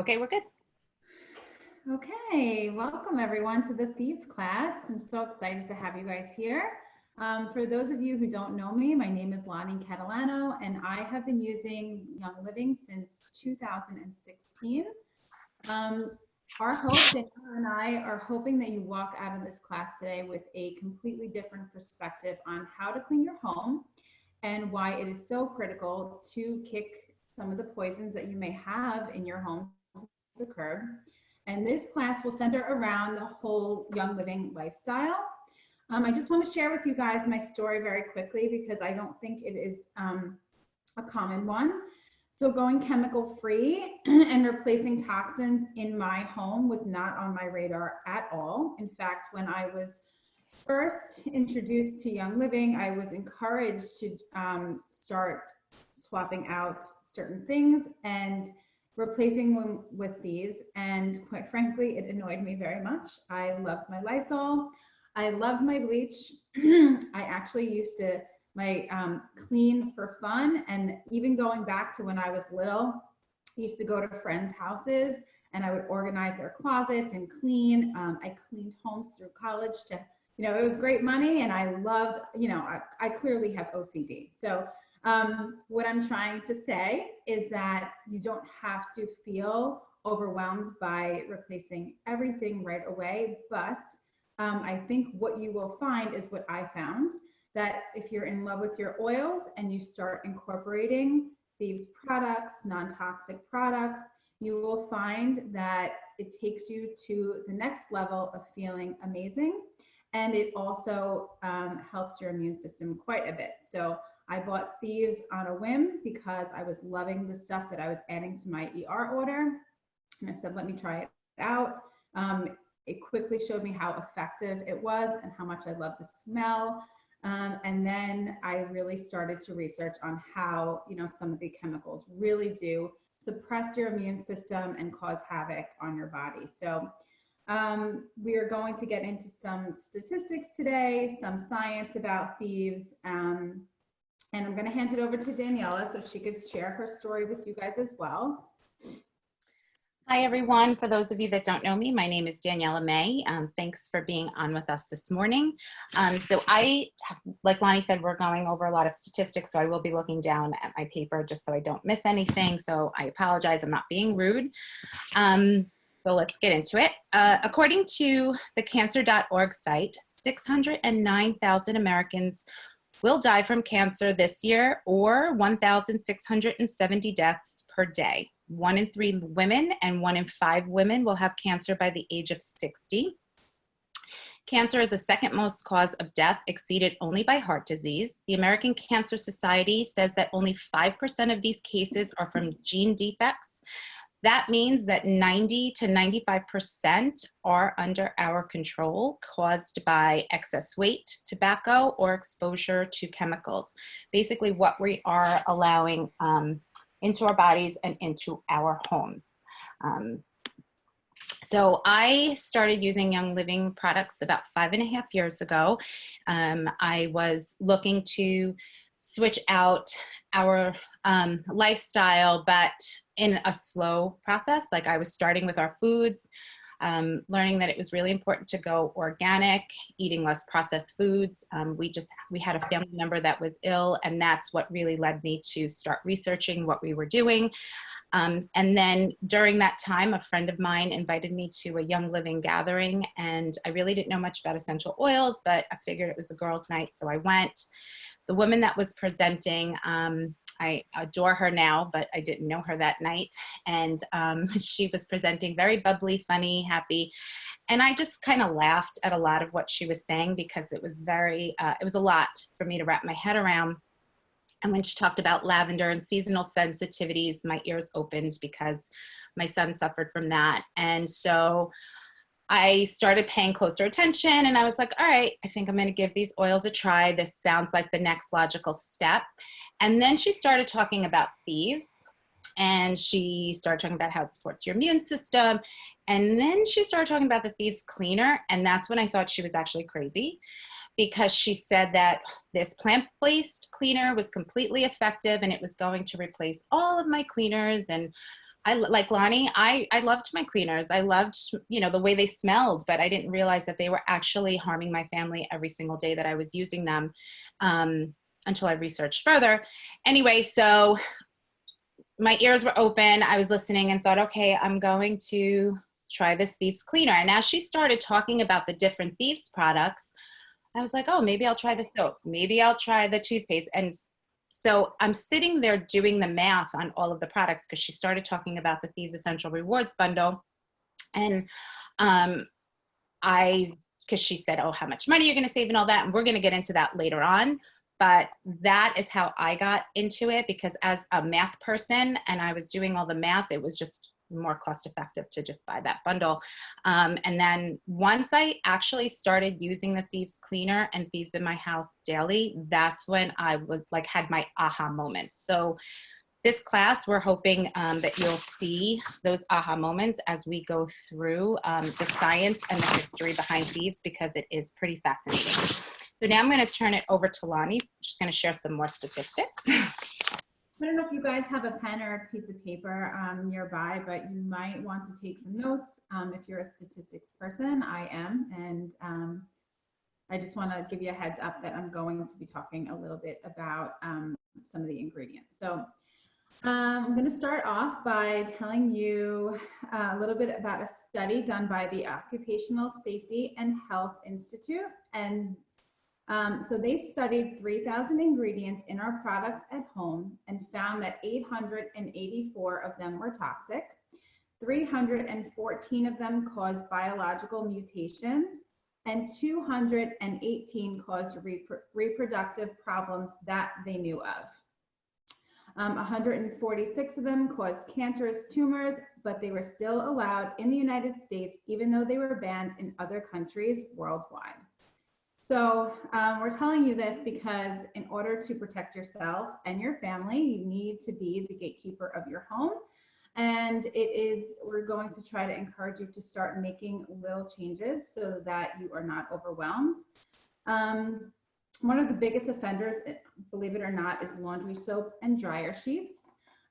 Okay, we're good. Okay, welcome everyone to the Thieves class. I'm so excited to have you guys here. For those of you who don't know me, my name is Lonnie Catalano, and I have been using Young Living since 2016. Our host, Danielle, and I are hoping that you walk out of this class today with a completely different perspective on how to clean your home and why it is so critical to kick some of the poisons that you may have in your home to the curb. And this class will center around the whole Young Living lifestyle. I just want to share with you guys my story very quickly because I don't think it is a common one. So going chemical free and replacing toxins in my home was not on my radar at all. In fact, when I was first introduced to Young Living, I was encouraged to start swapping out certain things and replacing them with these. And quite frankly, it annoyed me very much. I loved my Lysol. I loved my bleach. I actually used to clean for fun. And even going back to when I was little, I used to go to friends' houses and I would organize their closets and clean. I cleaned homes through college to, it was great money, and I loved, I clearly have OCD. So what I'm trying to say is that you don't have to feel overwhelmed by replacing everything right away. But I think what you will find is what I found, that if you're in love with your oils and you start incorporating Thieves products, non-toxic products, you will find that it takes you to the next level of feeling amazing. And it also helps your immune system quite a bit. So I bought Thieves on a whim because I was loving the stuff that I was adding to my ER order. And I said, let me try it out. It quickly showed me how effective it was and how much I love the smell. And then I really started to research on how, some of the chemicals really do suppress your immune system and cause havoc on your body. So we are going to get into some statistics today, some science about Thieves. And I'm going to hand it over to Daniela so she could share her story with you guys as well. Hi, everyone. For those of you that don't know me, my name is Daniela May. Thanks for being on with us this morning. So like Lonnie said, we're going over a lot of statistics, so I will be looking down at my paper just so I don't miss anything. So I apologize. I'm not being rude. So let's get into it. According to the cancer.org site, 609,000 Americans will die from cancer this year, or 1,670 deaths per day. 1 in 3 women and 1 in 5 women will have cancer by the age of 60. Cancer is the second most cause of death, exceeded only by heart disease. The American Cancer Society says that only 5% of these cases are from gene defects. That means that 90 to 95% are under our control, caused by excess weight, tobacco, or exposure to chemicals. Basically what we are allowing into our bodies and into our homes. So I started using Young Living products about 5.5 years ago. I was looking to switch out our lifestyle, but in a slow process. Like I was starting with our foods, learning that it was really important to go organic, eating less processed foods. We had a family member that was ill, and that's what really led me to start researching what we were doing. And then during that time, a friend of mine invited me to a Young Living gathering, and I really didn't know much about essential oils, but I figured it was a girls' night, so I went. The woman that was presenting, I adore her now, but I didn't know her that night. And she was presenting very bubbly, funny, happy. And I just kind of laughed at a lot of what she was saying because it was it was a lot for me to wrap my head around. And when she talked about lavender and seasonal sensitivities, my ears opened because my son suffered from that. And so I started paying closer attention, and I was like, all right, I think I'm going to give these oils a try. This sounds like the next logical step. And then she started talking about Thieves, and she started talking about how it supports your immune system. And then she started talking about the Thieves Cleaner. And that's when I thought she was actually crazy, because she said that this plant-based cleaner was completely effective and it was going to replace all of my cleaners and like Lonnie, I loved my cleaners. I loved, you know, the way they smelled, but I didn't realize that they were actually harming my family every single day that I was using them, until I researched further. Anyway, so my ears were open. I was listening and thought, okay, I'm going to try this Thieves Cleaner. And as she started talking about the different Thieves products, I was like, oh, maybe I'll try the soap. Maybe I'll try the toothpaste. And so I'm sitting there doing the math on all of the products because she started talking about the Thieves Essential Rewards bundle. And because she said, oh, how much money you're going to save and all that. And we're going to get into that later on. But that is how I got into it, because as a math person and I was doing all the math, it was just more cost effective to just buy that bundle. And then once I actually started using the Thieves Cleaner and Thieves in my house daily, that's when I was like, had my aha moments. So this class, we're hoping that you'll see those aha moments as we go through the science and the history behind Thieves, because it is pretty fascinating. So now I'm going to turn it over to Lonnie. She's going to share some more statistics. I don't know if you guys have a pen or a piece of paper nearby, but you might want to take some notes if you're a statistics person. I am, and I just want to give you a heads up that I'm going to be talking a little bit about some of the ingredients. So I'm going to start off by telling you a little bit about a study done by the Occupational Safety and Health Institute. And so they studied 3,000 ingredients in our products at home and found that 884 of them were toxic. 314 of them caused biological mutations, and 218 caused reproductive problems that they knew of. 146 of them caused cancerous tumors, but they were still allowed in the United States, even though they were banned in other countries worldwide. So we're telling you this because in order to protect yourself and your family, you need to be the gatekeeper of your home. And we're going to try to encourage you to start making little changes so that you are not overwhelmed. One of the biggest offenders, believe it or not, is laundry soap and dryer sheets,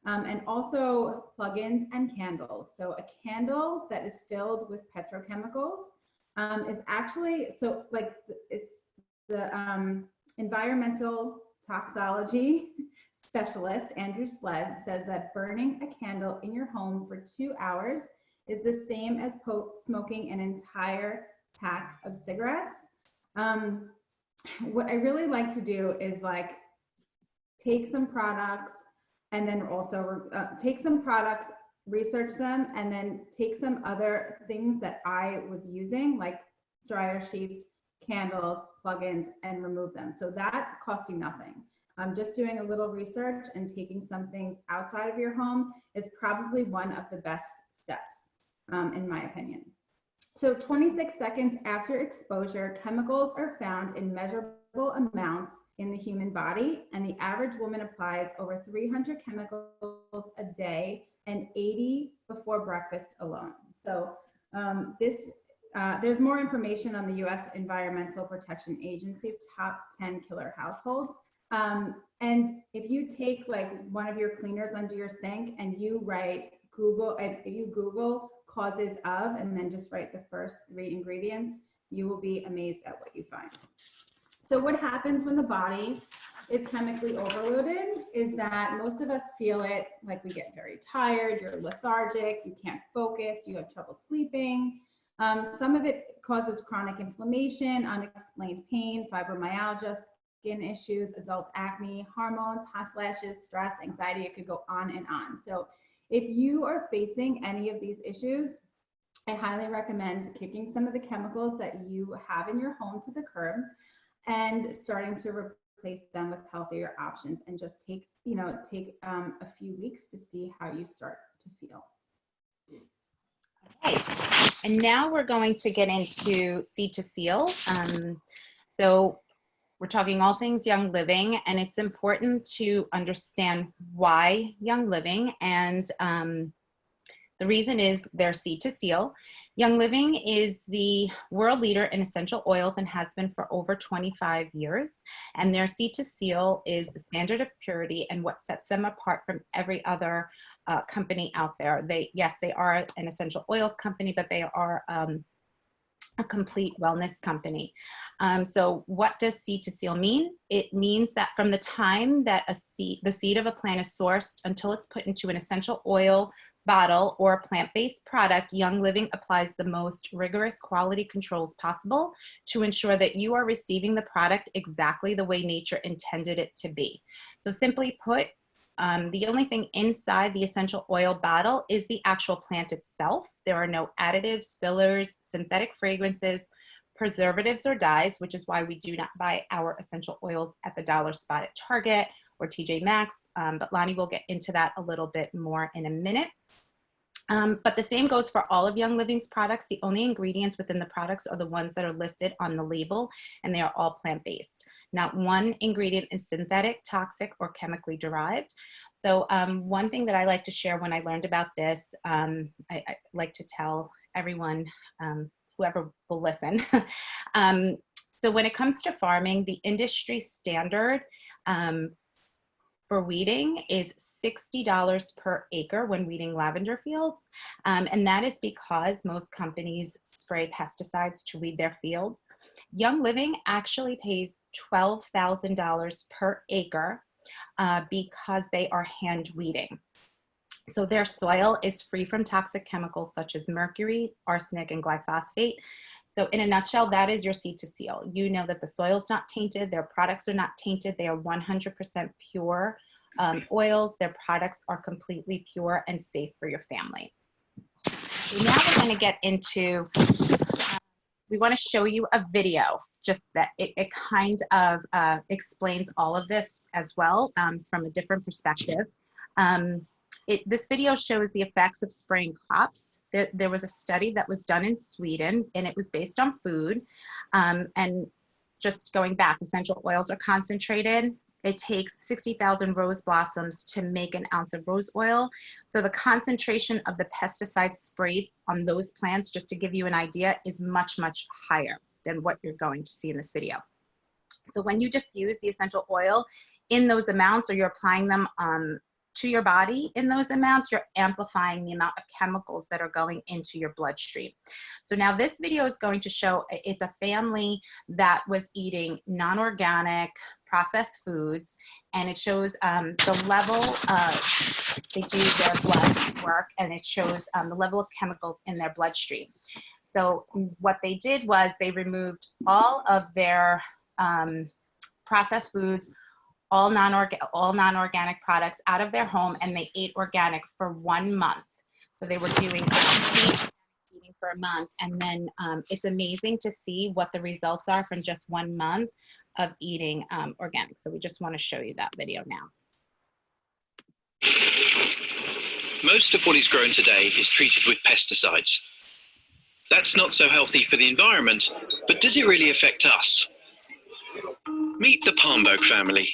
and also plugins and candles. So a candle that is filled with petrochemicals is actually, so like it's the environmental toxicology specialist, Andrew Sled, says that burning a candle in your home for 2 hours is the same as smoking an entire pack of cigarettes. What I really like to do is like take some products and then also take some products, research them, and then take some other things that I was using, like dryer sheets, candles, plugins, and remove them. So that costs you nothing. Just doing a little research and taking some things outside of your home is probably one of the best steps, in my opinion. So 26 seconds after exposure, chemicals are found in measurable amounts in the human body, and the average woman applies over 300 chemicals a day and 80 before breakfast alone. So there's more information on the U.S. Environmental Protection Agency's top 10 killer households. And if you take like one of your cleaners under your sink and you write Google causes of, and then just write the first 3 ingredients, you will be amazed at what you find. So what happens when the body is chemically overloaded is that most of us feel it, like we get very tired, you're lethargic, you can't focus, you have trouble sleeping. Some of it causes chronic inflammation, unexplained pain, fibromyalgia, skin issues, adult acne, hormones, hot flashes, stress, anxiety. It could go on and on. So if you are facing any of these issues, I highly recommend kicking some of the chemicals that you have in your home to the curb and starting to replace them with healthier options, and just take a few weeks to see how you start to feel. Okay, and now we're going to get into Seed to Seal. So we're talking all things Young Living, and it's important to understand why Young Living, and the reason is their Seed to Seal. Young Living is the world leader in essential oils and has been for over 25 years. And their Seed to Seal is the standard of purity and what sets them apart from every other company out there. Yes, they are an essential oils company, but they are a complete wellness company. So what does Seed to Seal mean? It means that from the time that the seed of a plant is sourced until it's put into an essential oil bottle or a plant-based product, Young Living applies the most rigorous quality controls possible to ensure that you are receiving the product exactly the way nature intended it to be. So simply put, the only thing inside the essential oil bottle is the actual plant itself. There are no additives, fillers, synthetic fragrances, preservatives, or dyes, which is why we do not buy our essential oils at the dollar spot at Target or TJ Maxx. But Lonnie will get into that a little bit more in a minute. But the same goes for all of Young Living's products. The only ingredients within the products are the ones that are listed on the label, and they are all plant-based. Not one ingredient is synthetic, toxic, or chemically derived. So one thing that I like to share when I learned about this, I like to tell everyone, whoever will listen. So when it comes to farming, the industry standard for weeding is $60 per acre when weeding lavender fields. And that is because most companies spray pesticides to weed their fields. Young Living actually pays $12,000 per acre because they are hand weeding. So their soil is free from toxic chemicals such as mercury, arsenic, and glyphosate. So in a nutshell, that is your Seed to Seal. You know that the soil's not tainted, their products are not tainted, they are 100% pure oils, their products are completely pure and safe for your family. So now we're going to get into, we want to show you a video, just that it kind of explains all of this as well from a different perspective. This video shows the effects of spraying crops. There was a study that was done in Sweden, and it was based on food. And just going back, essential oils are concentrated. It takes 60,000 rose blossoms to make an ounce of rose oil. So the concentration of the pesticides sprayed on those plants, just to give you an idea, is much, much higher than what you're going to see in this video. So when you diffuse the essential oil in those amounts, or you're applying them to your body in those amounts, you're amplifying the amount of chemicals that are going into your bloodstream. So now this video is going to show, it's a family that was eating non-organic processed foods, and it shows the level of, they do their blood work, and it shows the level of chemicals in their bloodstream. So what they did was they removed all of their processed foods, all non-organic products out of their home, and they ate organic for 1 month. So they were doing eating for a month, and then it's amazing to see what the results are from just 1 month of eating organic. So we just want to show you that video now. Most of what is grown today is treated with pesticides. That's not so healthy for the environment, but does it really affect us? Meet the Palmböck family.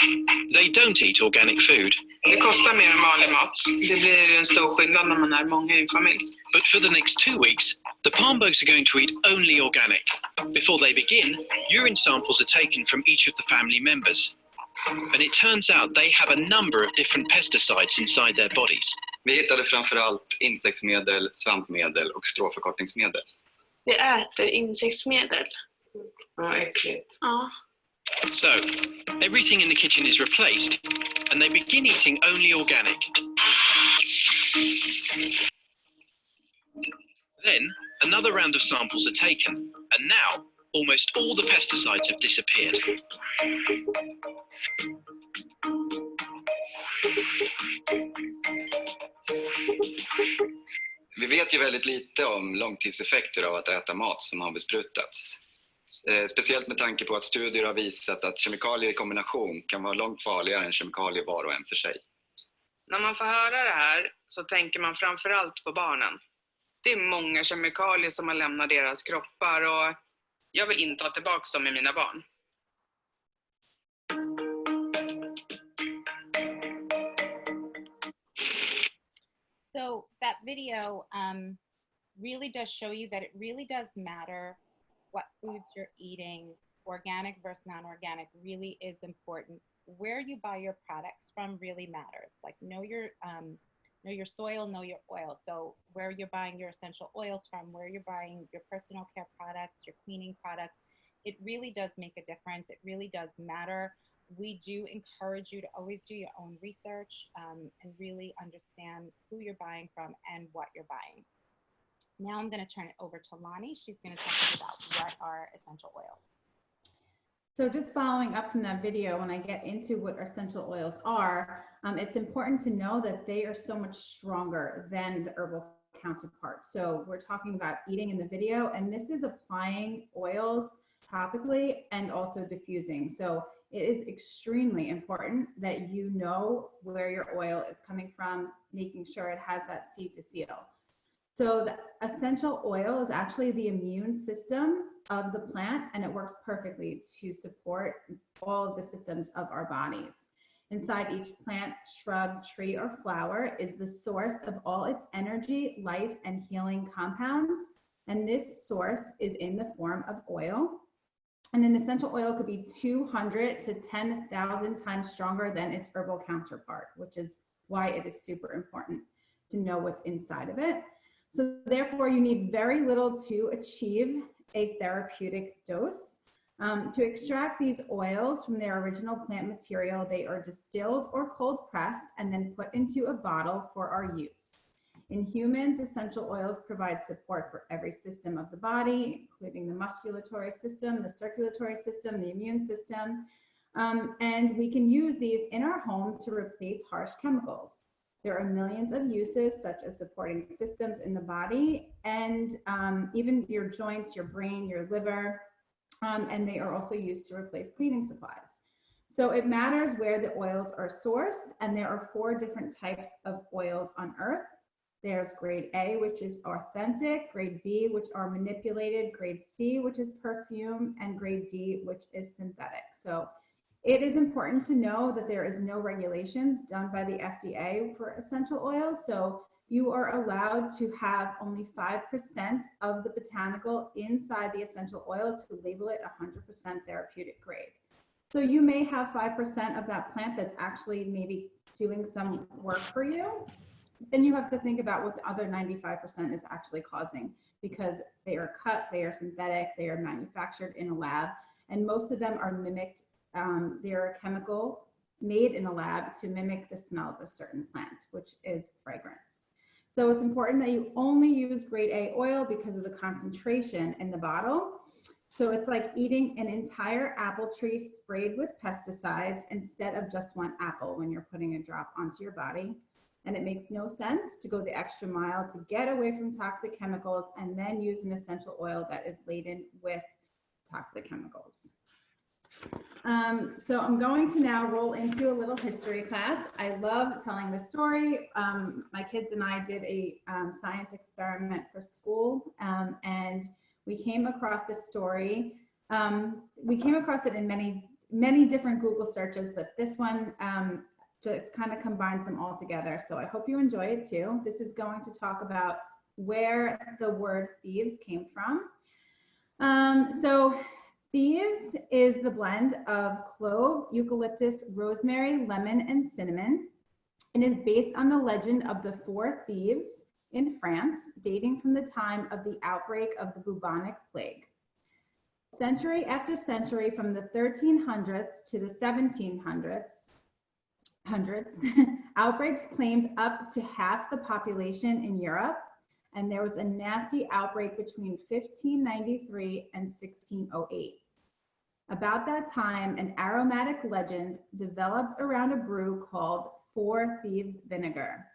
They don't eat organic food. Det kostar mer än vanlig mat. Det blir en stor skillnad när man är många i en familj. But for the next 2 weeks, the Palmböcks are going to eat only organic. Before they begin, urine samples are taken from each of the family members. And it turns out they have a number of different pesticides inside their bodies. Vi hittade framförallt insektsmedel, svampmedel och stråförkortningsmedel. Vi äter insektsmedel. Ja, äckligt. Ja. So, everything in the kitchen is replaced, and they begin eating only organic. Then, another round of samples are taken, and now, almost all the pesticides have disappeared. Vi vet ju väldigt lite om långtidseffekter av att äta mat som har besprutats. Speciellt med tanke på att studier har visat att kemikalier i kombination kan vara långt farligare än kemikalier var och en för sig. När man får höra det här så tänker man framförallt på barnen. Det är många kemikalier som har lämnat deras kroppar, och jag vill inte ha tillbaka dem i mina barn. So that video really does show you that it really does matter what foods you're eating. Organic versus non-organic really is important. Where you buy your products from really matters. Like know your soil, know your oil. So where you're buying your essential oils from, where you're buying your personal care products, your cleaning products, it really does make a difference. It really does matter. We do encourage you to always do your own research and really understand who you're buying from and what you're buying. Now I'm going to turn it over to Lonnie. She's going to talk to you about what are essential oils. So just following up from that video, when I get into what essential oils are, it's important to know that they are so much stronger than the herbal counterpart. So we're talking about eating in the video, and this is applying oils topically and also diffusing. So it is extremely important that you know where your oil is coming from, making sure it has that seed to seal. So the essential oil is actually the immune system of the plant, and it works perfectly to support all of the systems of our bodies. Inside each plant, shrub, tree, or flower is the source of all its energy, life, and healing compounds. And this source is in the form of oil. And an essential oil could be 200 to 10,000 times stronger than its herbal counterpart, which is why it is super important to know what's inside of it. So therefore, you need very little to achieve a therapeutic dose. To extract these oils from their original plant material, they are distilled or cold pressed and then put into a bottle for our use. In humans, essential oils provide support for every system of the body, including the musculatory system, the circulatory system, the immune system. And we can use these in our home to replace harsh chemicals. There are millions of uses, such as supporting systems in the body and even your joints, your brain, your liver, and they are also used to replace cleaning supplies. So it matters where the oils are sourced, and there are 4 different types of oils on earth. There's grade A, which is authentic, grade B, which are manipulated, grade C, which is perfume, and grade D, which is synthetic. So it is important to know that there is no regulations done by the FDA for essential oils. So you are allowed to have only 5% of the botanical inside the essential oil to label it 100% therapeutic grade. So you may have 5% of that plant that's actually maybe doing some work for you. Then you have to think about what the other 95% is actually causing, because they are cut, they are synthetic, they are manufactured in a lab, and most of them are mimicked. They're a chemical made in a lab to mimic the smells of certain plants, which is fragrance. So it's important that you only use grade A oil because of the concentration in the bottle. So it's like eating an entire apple tree sprayed with pesticides instead of just one apple when you're putting a drop onto your body. And it makes no sense to go the extra mile to get away from toxic chemicals and then use an essential oil that is laden with toxic chemicals. So I'm going to now roll into a little history class. I love telling this story. My kids and I did a science experiment for school, and we came across this story. We came across it in many different Google searches, but this one just kind of combines them all together. So I hope you enjoy it too. This is going to talk about where the word thieves came from. So thieves is the blend of clove, eucalyptus, rosemary, lemon, and cinnamon, and is based on the legend of the 4 thieves in France, dating from the time of the outbreak of the bubonic plague. Century after century, from the 1300s to the 1700s, outbreaks claimed up to half the population in Europe, and there was a nasty outbreak between 1593 and 1608. About that time, an aromatic legend developed around a brew called 4 Thieves vinegar.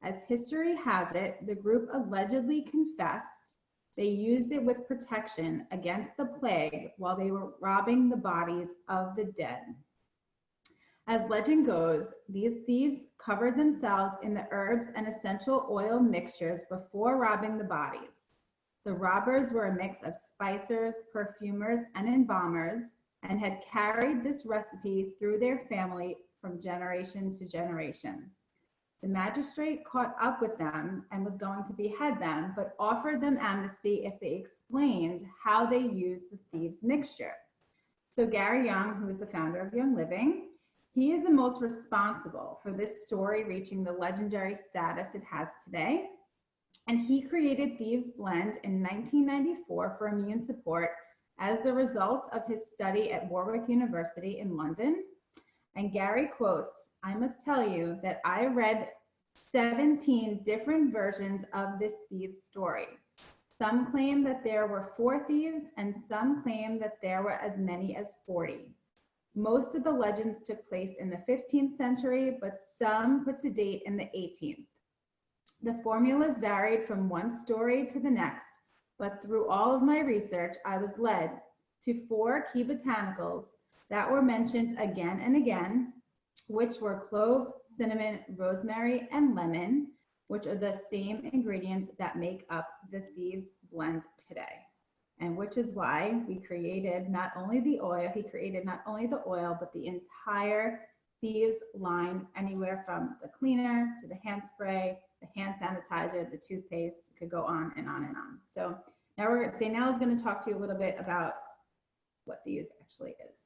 As history has it, the group allegedly confessed they used it with protection against the plague while they were robbing the bodies of the dead. As legend goes, these thieves covered themselves in the herbs and essential oil mixtures before robbing the bodies. The robbers were a mix of spicers, perfumers, and embalmers, and had carried this recipe through their family from generation to generation. The magistrate caught up with them and was going to behead them, but offered them amnesty if they explained how they used the thieves' mixture. So Gary Young, who is the founder of Young Living, he is the most responsible for this story reaching the legendary status it has today. And he created Thieves Blend in 1994 for immune support as the result of his study at Warwick University in London. And Gary quotes, "I must tell you that I read 17 different versions of this thieves story. Some claim that there were 4 thieves and some claim that there were as many as 40. Most of the legends took place in the 15th century, but some put to date in the 18th. The formulas varied from one story to the next, but through all of my research, I was led to 4 key botanicals that were mentioned again and again, which were clove, cinnamon, rosemary, and lemon, which are the same ingredients that make up the Thieves Blend today. And which is why we created not only the oil, he created not only the oil, but the entire Thieves line, anywhere from the cleaner to the hand spray, the hand sanitizer, the toothpaste, could go on and on and on. So now Danielle is going to talk to you a little bit about what Thieves actually is.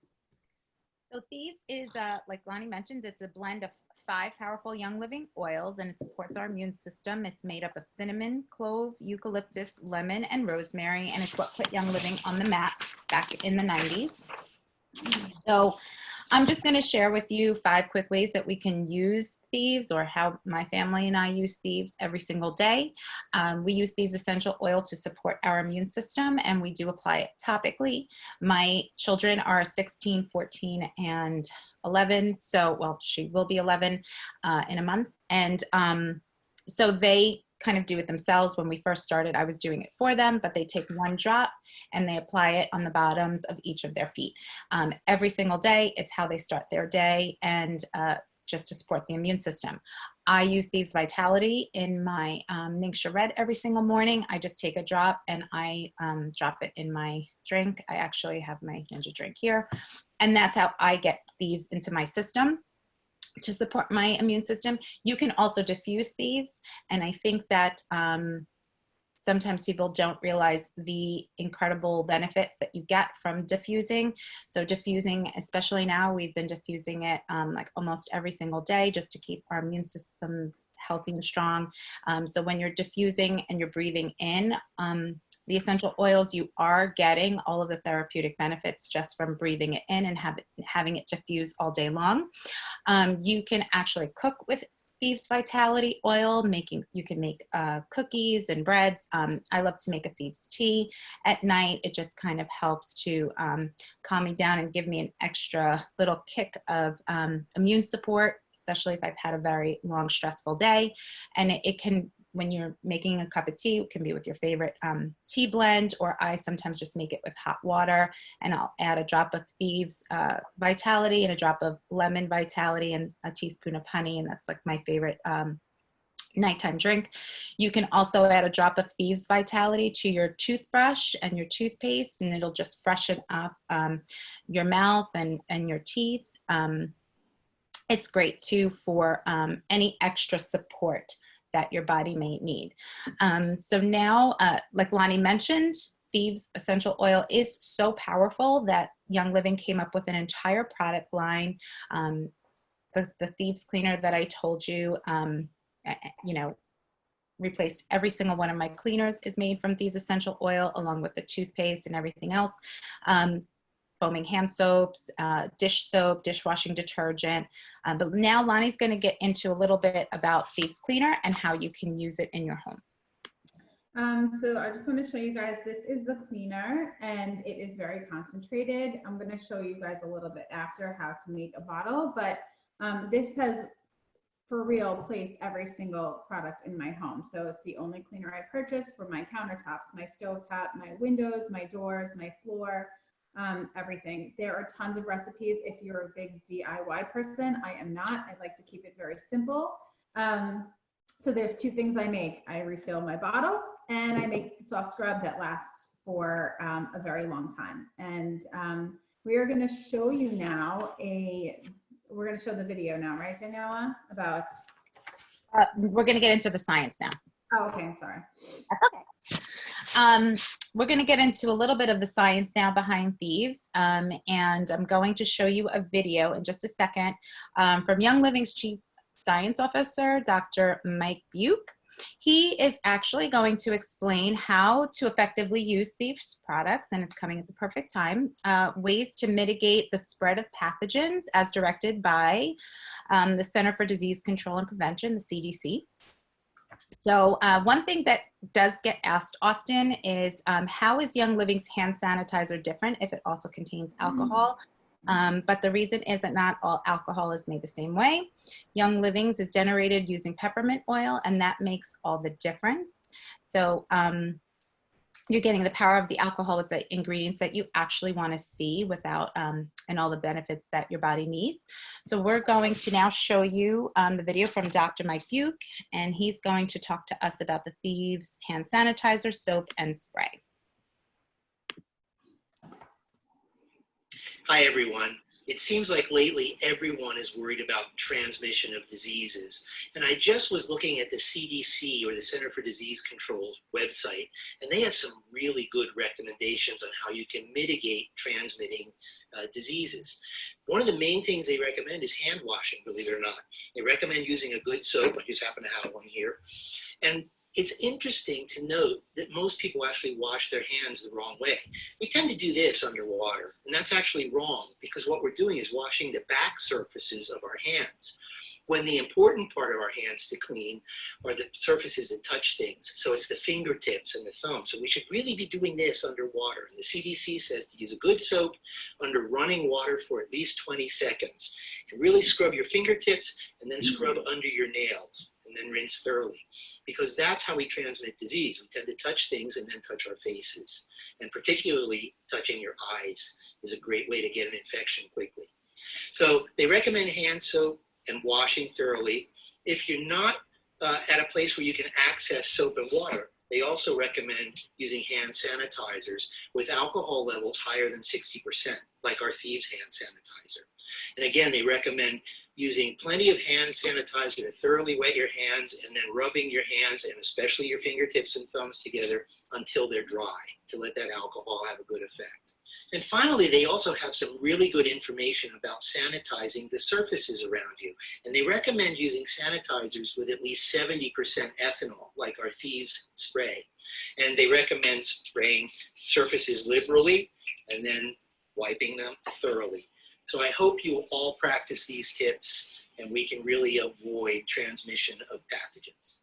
So Thieves is, like Lonnie mentioned, it's a blend of 5 powerful Young Living oils, and it supports our immune system. It's made up of cinnamon, clove, eucalyptus, lemon, and rosemary, and it's what put Young Living on the map back in the 90s. So I'm just going to share with you 5 quick ways that we can use Thieves, or how my family and I use Thieves every single day. We use Thieves essential oil to support our immune system, and we do apply it topically. My children are 16, 14, and 11. So, well, she will be 11 in a month. And so they kind of do it themselves. When we first started, I was doing it for them, but they take 1 drop and they apply it on the bottoms of each of their feet. Every single day, it's how they start their day, and just to support the immune system. I use Thieves Vitality in my Ningxia Red every single morning. I just take a drop and I drop it in my drink. I actually have my Ninja drink here. And that's how I get Thieves into my system to support my immune system. You can also diffuse Thieves, and I think that sometimes people don't realize the incredible benefits that you get from diffusing. So diffusing, especially now, we've been diffusing it like almost every single day just to keep our immune systems healthy and strong. So when you're diffusing and you're breathing in the essential oils, you are getting all of the therapeutic benefits just from breathing it in and having it diffuse all day long. You can actually cook with Thieves Vitality oil. You can make cookies and breads. I love to make a Thieves tea at night. It just kind of helps to calm me down and give me an extra little kick of immune support, especially if I've had a very long, stressful day. And it can, when you're making a cup of tea, it can be with your favorite tea blend, or I sometimes just make it with hot water, and I'll add a drop of Thieves Vitality and a drop of lemon Vitality and a teaspoon of honey, and that's like my favorite nighttime drink. You can also add a drop of Thieves Vitality to your toothbrush and your toothpaste, and it'll just freshen up your mouth and your teeth. It's great too for any extra support that your body may need. So now, like Lonnie mentioned, Thieves essential oil is so powerful that Young Living came up with an entire product line. The Thieves Cleaner that I told you, replaced every single one of my cleaners is made from Thieves essential oil, along with the toothpaste and everything else. Foaming hand soaps, dish soap, dishwashing detergent. But now Lonnie's going to get into a little bit about Thieves Cleaner and how you can use it in your home. So I just want to show you guys, this is the cleaner, and it is very concentrated. I'm going to show you guys a little bit after how to make a bottle, but this has for real placed every single product in my home. So it's the only cleaner I purchased for my countertops, my stovetop, my windows, my doors, my floor. Everything. There are tons of recipes if you're a big DIY person. I am not. I like to keep it very simple. So there's 2 things I make. I refill my bottle, and I make soft scrub that lasts for a very long time. And we are going to show you now we're going to show the video now, right, Daniela? About We're going to get into the science now. Oh, okay, I'm sorry. That's okay. We're going to get into a little bit of the science now behind Thieves, and I'm going to show you a video in just a second from Young Living's Chief Science Officer, Dr. Mike Buke. He is actually going to explain how to effectively use Thieves products, and it's coming at the perfect time, ways to mitigate the spread of pathogens as directed by the Center for Disease Control and Prevention, the CDC. So one thing that does get asked often is how is Young Living's hand sanitizer different if it also contains alcohol? But the reason is that not all alcohol is made the same way. Young Living's is generated using peppermint oil, and that makes all the difference. So you're getting the power of the alcohol with the ingredients that you actually want to see without, and all the benefits that your body needs. So we're going to now show you the video from Dr. Mike Buke, and he's going to talk to us about the Thieves hand sanitizer, soap, and spray. Hi, everyone. It seems like lately everyone is worried about transmission of diseases. And I just was looking at the CDC, or the Center for Disease Control's website, and they have some really good recommendations on how you can mitigate transmitting diseases. One of the main things they recommend is hand washing, believe it or not. They recommend using a good soap. I just happen to have one here. And it's interesting to note that most people actually wash their hands the wrong way. We tend to do this underwater, and that's actually wrong, because what we're doing is washing the back surfaces of our hands, when the important part of our hands to clean are the surfaces that touch things. So it's the fingertips and the thumb. So we should really be doing this underwater. And the CDC says to use a good soap under running water for at least 20 seconds. And really scrub your fingertips, and then scrub under your nails, and then rinse thoroughly. Because that's how we transmit disease. We tend to touch things and then touch our faces. And particularly touching your eyes is a great way to get an infection quickly. So they recommend hand soap and washing thoroughly. If you're not at a place where you can access soap and water, they also recommend using hand sanitizers with alcohol levels higher than 60%, like our Thieves hand sanitizer. And again, they recommend using plenty of hand sanitizer to thoroughly wet your hands, and then rubbing your hands, and especially your fingertips and thumbs, together until they're dry, to let that alcohol have a good effect. And finally, they also have some really good information about sanitizing the surfaces around you. And they recommend using sanitizers with at least 70% ethanol, like our Thieves spray. And they recommend spraying surfaces liberally and then wiping them thoroughly. So I hope you will all practice these tips, and we can really avoid transmission of pathogens.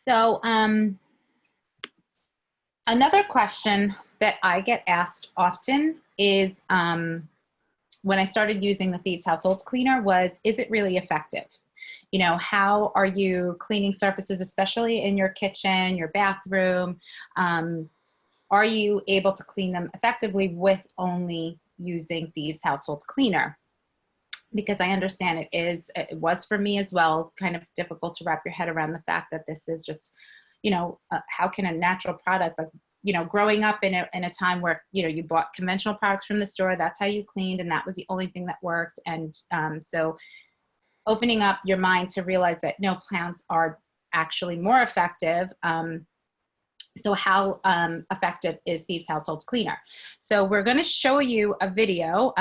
So another question that I get asked often is when I started using the Thieves Household Cleaner was, is it really effective? You know, how are you cleaning surfaces, especially in your kitchen, your bathroom? Are you able to clean them effectively with only using Thieves Household Cleaner? Because I understand it was for me as well, kind of difficult to wrap your head around the fact that this is just, you know, how can a natural product, like, you know, growing up in a time where, you know, you bought conventional products from the store, that's how you cleaned, and that was the only thing that worked. And so opening up your mind to realize that no, plants are actually more effective. So how effective is Thieves Household Cleaner? So we're going to show you a video.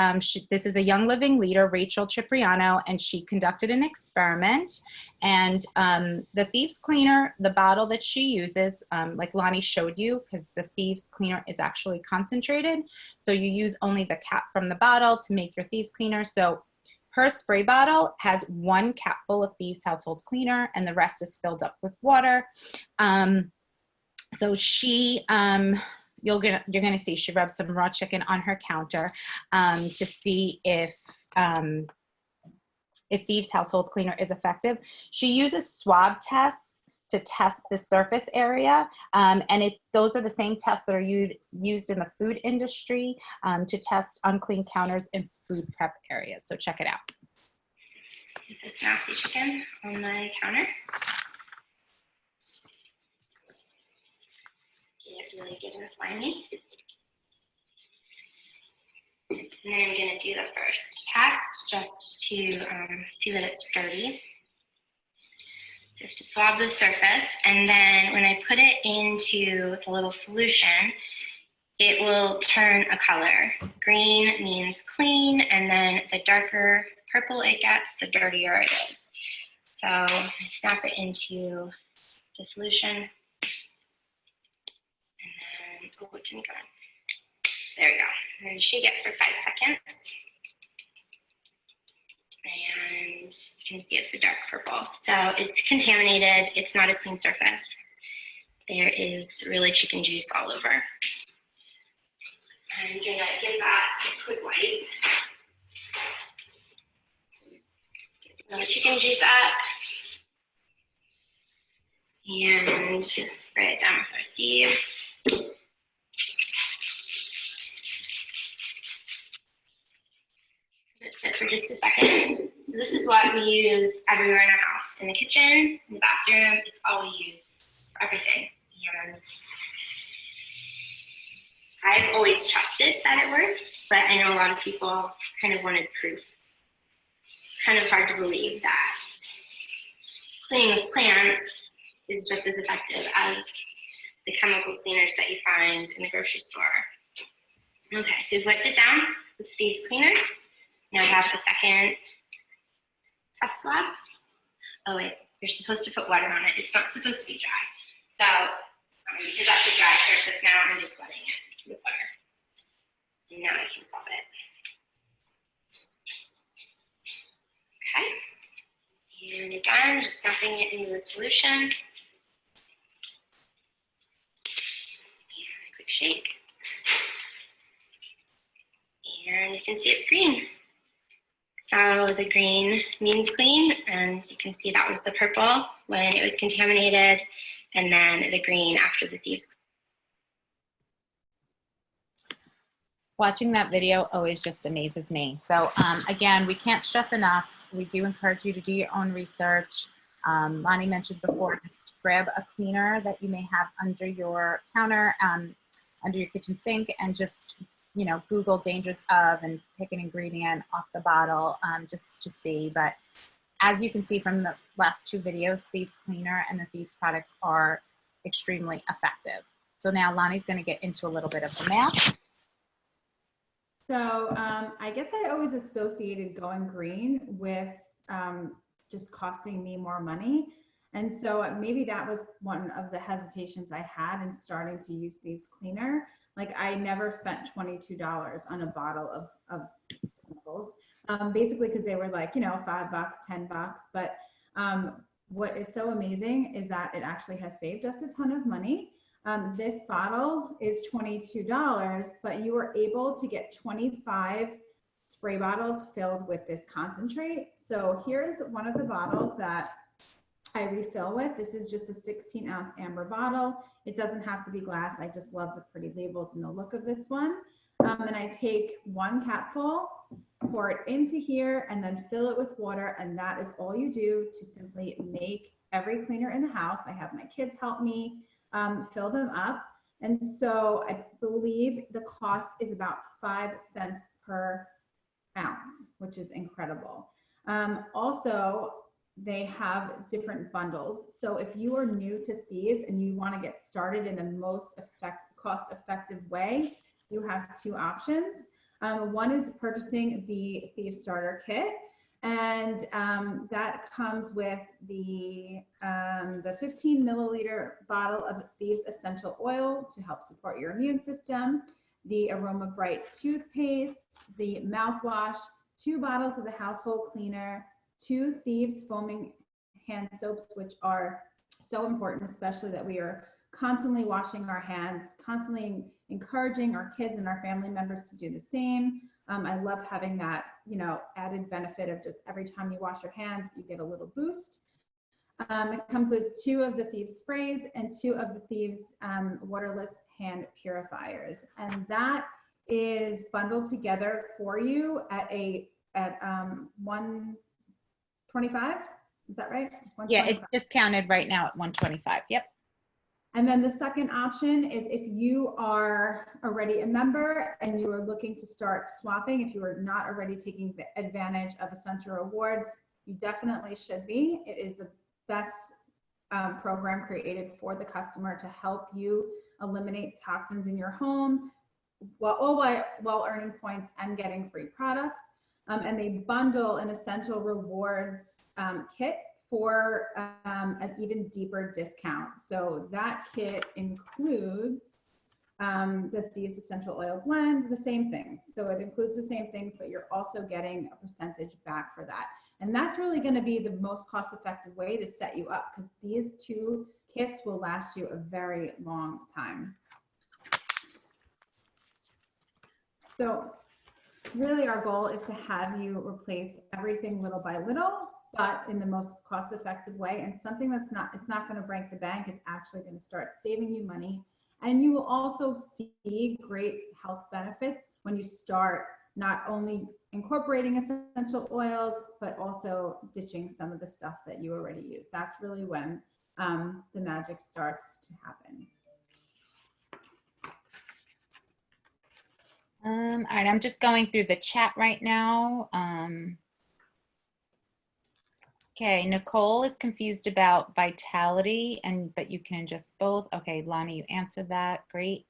This is a Young Living leader, Rachel Cipriano, and she conducted an experiment. And the Thieves Cleaner, the bottle that she uses, like Lonnie showed you, because the Thieves Cleaner is actually concentrated. So you use only the cap from the bottle to make your Thieves Cleaner. So her spray bottle has 1 cap full of Thieves Household Cleaner, and the rest is filled up with water. So she, you're gonna see she rubs some raw chicken on her counter to see if Thieves Household Cleaner is effective. She uses swab tests to test the surface area, and those are the same tests that are used in the food industry to test unclean counters in food prep areas. So check it out. This nasty chicken on my counter. Get really good and slimy. And then I'm going to do the first test just to see that it's dirty. So I have to swab the surface, and then when I put it into the little solution, it will turn a color. Green means clean, and then the darker purple it gets, the dirtier it is. So I snap it into the solution, and then, oh, it didn't go in. There we go. And then shake it for 5 seconds. And you can see it's a dark purple. So it's contaminated. It's not a clean surface. There is really chicken juice all over. I'm gonna give that a quick wipe. Get some of the chicken juice up. And spray it down with our thieves. It for just a second. So this is what we use everywhere in our house. In the kitchen, in the bathroom, it's all we use for everything. And I've always trusted that it worked, but I know a lot of people kind of wanted proof. It's kind of hard to believe that cleaning with plants is just as effective as the chemical cleaners that you find in the grocery store. Okay, so we've wiped it down with Thieves Cleaner. Now I have a second test swab. Oh wait, you're supposed to put water on it. It's not supposed to be dry. So because that's a dry surface now, I'm just wetting it with water. And now I can swab it. Okay. And again, just dumping it into the solution. And a quick shake. And you can see it's green. So the green means clean, and you can see that was the purple when it was contaminated, and then the green after the thieves. Watching that video always just amazes me. So again, we can't stress enough. We do encourage you to do your own research. Lonnie mentioned before, just grab a cleaner that you may have under your counter, under your kitchen sink, and just Google dangers of and pick an ingredient off the bottle just to see. But as you can see from the last 2 videos, Thieves Cleaner and the Thieves products are extremely effective. So now Lonnie's going to get into a little bit of the math. So I guess I always associated going green with just costing me more money. And so maybe that was one of the hesitations I had in starting to use Thieves Cleaner. Like I never spent $22 on a bottle of chemicals, basically because they were like, $5, $10. But what is so amazing is that it actually has saved us a ton of money. This bottle is $22, but you were able to get 25 spray bottles filled with this concentrate. So here's one of the bottles that I refill with. This is just a 16-ounce amber bottle. It doesn't have to be glass. I just love the pretty labels and the look of this one. And I take 1 capful, pour it into here, and then fill it with water. And that is all you do to simply make every cleaner in the house. I have my kids help me fill them up. And so I believe the cost is about 5 cents per ounce, which is incredible. Also, they have different bundles. So if you are new to Thieves and you want to get started in the most cost-effective way, you have 2 options. One is purchasing the Thieves Starter Kit, and that comes with the 15 milliliter bottle of Thieves Essential Oil to help support your immune system, the Aroma Bright toothpaste, the mouthwash, 2 bottles of the household cleaner, 2 Thieves foaming hand soaps, which are so important, especially that we are constantly washing our hands, constantly encouraging our kids and our family members to do the same. I love having that, added benefit of just every time you wash your hands, you get a little boost. It comes with 2 of the Thieves sprays and 2 of the Thieves waterless hand purifiers, and that is bundled together for you at $125. Is that right? Yeah, it's discounted right now at $125. Yep. And then the second option is if you are already a member and you are looking to start swapping, if you are not already taking advantage of Essential Rewards, you definitely should be. It is the best program created for the customer to help you eliminate toxins in your home while earning points and getting free products. And they bundle an Essential Rewards kit for an even deeper discount. So that kit includes the Thieves Essential Oil Blend, the same things. So it includes the same things, but you're also getting a percentage back for that. And that's really going to be the most cost-effective way to set you up, because these two kits will last you a very long time. So really our goal is to have you replace everything little by little, but in the most cost-effective way, and something that's it's not going to break the bank. It's actually going to start saving you money. And you will also see great health benefits when you start not only incorporating essential oils, but also ditching some of the stuff that you already use. That's really when the magic starts to happen. All right, I'm just going through the chat right now. Okay, Nicole is confused about vitality, but you can adjust both. Okay, Lonnie, you answered that. Great.